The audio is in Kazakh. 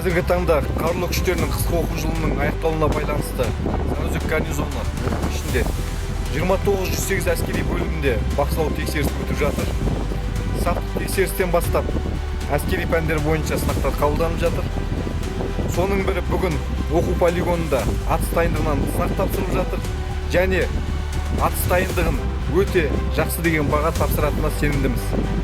Қазіргі таңда қарулы күштерінің қысқы оқу жылының аяқталуына байланысты Сарыөзек гарнизоны ішінде 29-108 әскери бөлімінде бақылау тексерісі өтіп жатыр. Саптық тексерістен бастап әскери пәндер бойынша сынақтар қабылданып жатыр. Соның бірі бүгін оқу полигонында атыс дайындығынан сынақ тапсырып жатыр. Және атыс дайындығын өте жақсы деген баға тапсыратынына сенімдіміз.